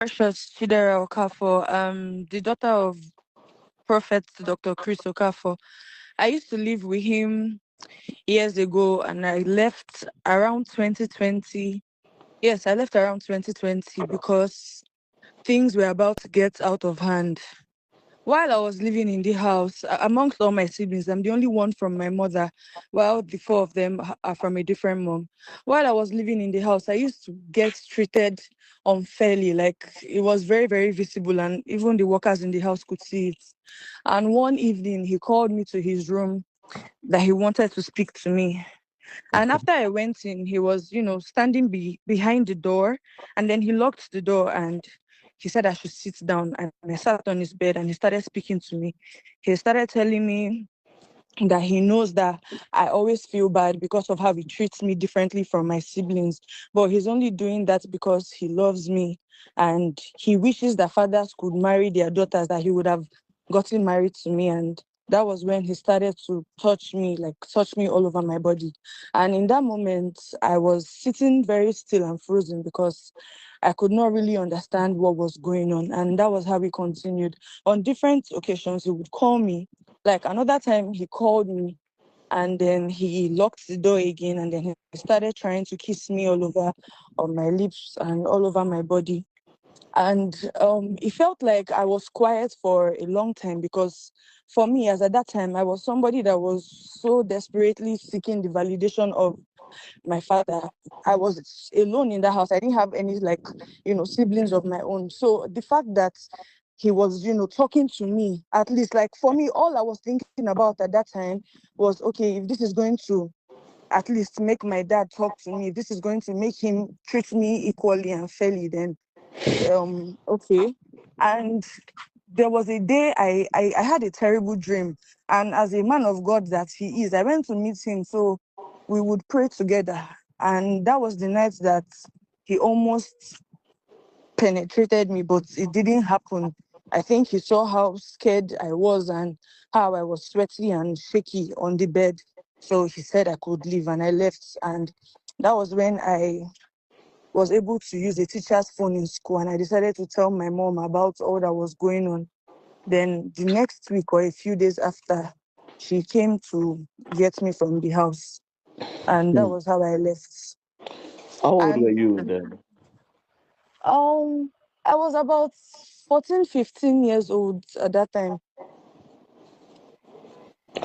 Precious Chidera Okafor, the daughter of Prophet Dr. Chris Okafor. I used to live with him years ago and I left around 2020. Yes, I left around 2020 because things were about to get out of hand. While I was living in the house, amongst all my siblings, I'm the only one from my mother, while the four of them are from a different mom. While I was living in the house, I used to get treated unfairly. Like it was very, very visible, and even the workers in the house could see it. And one evening, he called me to his room that he wanted to speak to me. And Okay. after I went in, he was, standing behind the door. And then he locked the door and he said I should sit down. And I sat on his bed and he started speaking to me. He started telling me that he knows that I always feel bad because of how he treats me differently from my siblings. But he's only doing that because he loves me. And he wishes that fathers could marry their daughters, that he would have gotten married to me. And that was when he started to touch me, like touch me all over my body. And in that moment, I was sitting very still and frozen because I could not really understand what was going on. And that was how we continued. On different occasions, he would call me. Like another time, he called me and then he locked the door again and then he started trying to kiss me all over on my lips and all over my body. And it felt like I was quiet for a long time because for me, as at that time, I was somebody that was so desperately seeking the validation of my father. I was alone in the house. I didn't have any siblings of my own. So the fact that he was, talking to me, at least like for me, all I was thinking about at that time was, okay, if this is going to at least make my dad talk to me, if this is going to make him treat me equally and fairly, then okay. And there was a day I had a terrible dream. And as a man of God that he is, I went to meet him so we would pray together. And that was the night that he almost penetrated me, but it didn't happen. I think he saw how scared I was and how I was sweaty and shaky on the bed. So he said I could leave and I left. And that was when I was able to use a teacher's phone in school and I decided to tell my mom about all that was going on. Then the next week or a few days after, she came to get me from the house. And that Hmm. was how I left. How old were And you then? um I was about 14, 15 years old at that time.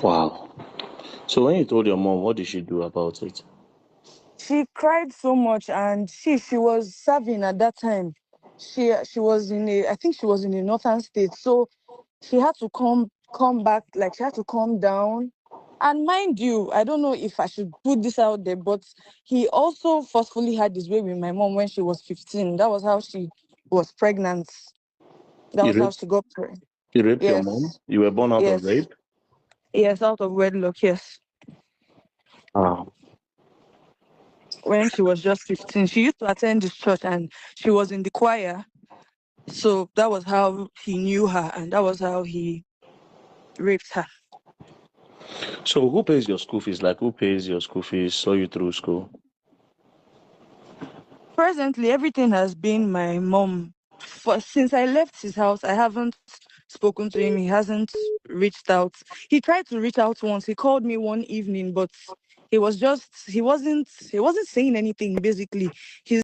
Wow. So when you told your mom, what did she do about it? She cried so much and she was serving at that time. She was in a, I think she was in the northern state. So she had to come back, like she had to calm down. And mind you, I don't know if I should put this out there, but he also forcefully had his way with my mom when she was 15. That was how she was pregnant. That You was how raped, she got pregnant. you raped your mom? Yes, You were born out of yes, rape? yes, out of wedlock, yes. Wow. When she was just 15, she used to attend this church and she was in the choir. So that was how he knew her and that was how he raped her. So who pays your school fees? Like who pays your school fees, saw you through school? Presently, everything has been my mom. For since I left his house, I haven't spoken to him. He hasn't reached out. He tried to reach out once. He called me one evening, but he wasn't saying anything basically. He's